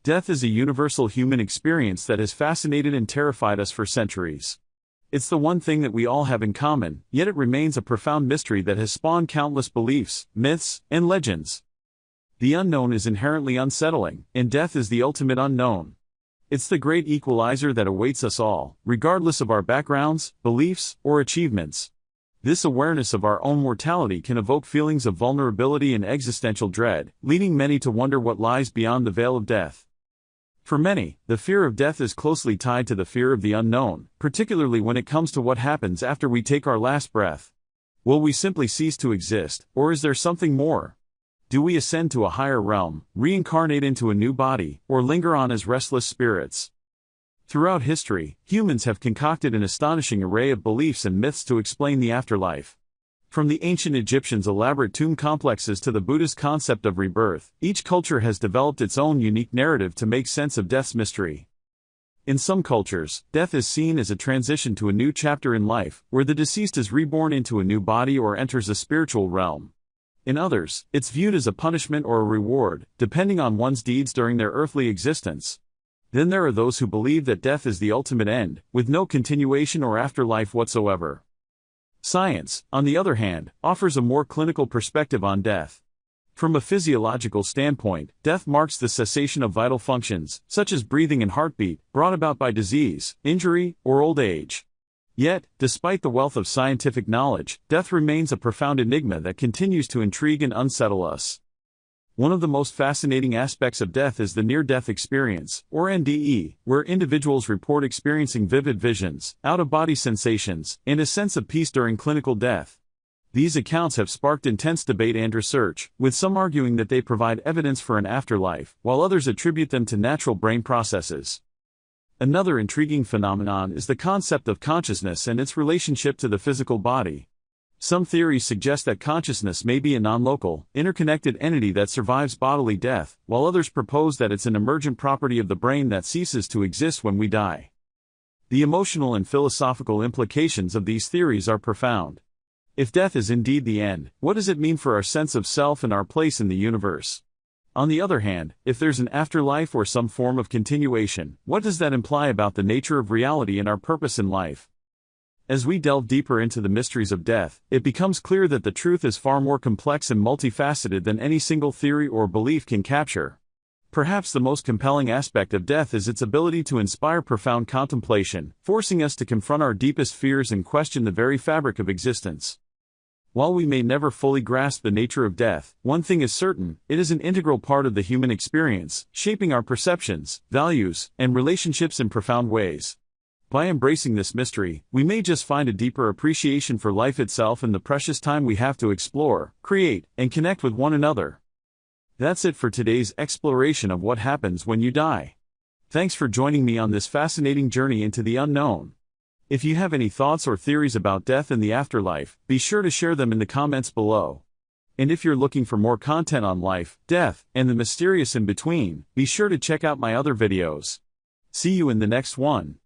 Death is a universal human experience that has fascinated and terrified us for centuries. It's the one thing that we all have in common, yet it remains a profound mystery that has spawned countless beliefs, myths, and legends. The unknown is inherently unsettling, and death is the ultimate unknown. It's the great equalizer that awaits us all, regardless of our backgrounds, beliefs, or achievements. This awareness of our own mortality can evoke feelings of vulnerability and existential dread, leading many to wonder what lies beyond the veil of death. For many, the fear of death is closely tied to the fear of the unknown, particularly when it comes to what happens after we take our last breath. Will we simply cease to exist, or is there something more? Do we ascend to a higher realm, reincarnate into a new body, or linger on as restless spirits? Throughout history, humans have concocted an astonishing array of beliefs and myths to explain the afterlife. From the ancient Egyptians' elaborate tomb complexes to the Buddhist concept of rebirth, each culture has developed its own unique narrative to make sense of death's mystery. In some cultures, death is seen as a transition to a new chapter in life, where the deceased is reborn into a new body or enters a spiritual realm. In others, it's viewed as a punishment or a reward, depending on one's deeds during their earthly existence. Then there are those who believe that death is the ultimate end, with no continuation or afterlife whatsoever. Science, on the other hand, offers a more clinical perspective on death. From a physiological standpoint, death marks the cessation of vital functions, such as breathing and heartbeat, brought about by disease, injury, or old age. Yet, despite the wealth of scientific knowledge, death remains a profound enigma that continues to intrigue and unsettle us. One of the most fascinating aspects of death is the near-death experience, or NDE, where individuals report experiencing vivid visions, out-of-body sensations, and a sense of peace during clinical death. These accounts have sparked intense debate and research, with some arguing that they provide evidence for an afterlife, while others attribute them to natural brain processes. Another intriguing phenomenon is the concept of consciousness and its relationship to the physical body. Some theories suggest that consciousness may be a non-local, interconnected entity that survives bodily death, while others propose that it's an emergent property of the brain that ceases to exist when we die. The emotional and philosophical implications of these theories are profound. If death is indeed the end, what does it mean for our sense of self and our place in the universe? On the other hand, if there's an afterlife or some form of continuation, what does that imply about the nature of reality and our purpose in life? As we delve deeper into the mysteries of death, it becomes clear that the truth is far more complex and multifaceted than any single theory or belief can capture. Perhaps the most compelling aspect of death is its ability to inspire profound contemplation, forcing us to confront our deepest fears and question the very fabric of existence. While we may never fully grasp the nature of death, one thing is certain: it is an integral part of the human experience, shaping our perceptions, values, and relationships in profound ways. By embracing this mystery, we may just find a deeper appreciation for life itself and the precious time we have to explore, create, and connect with one another. That's it for today's exploration of what happens when you die. Thanks for joining me on this fascinating journey into the unknown. If you have any thoughts or theories about death and the afterlife, be sure to share them in the comments below. And if you're looking for more content on life, death, and the mysterious in between, be sure to check out my other videos. See you in the next one.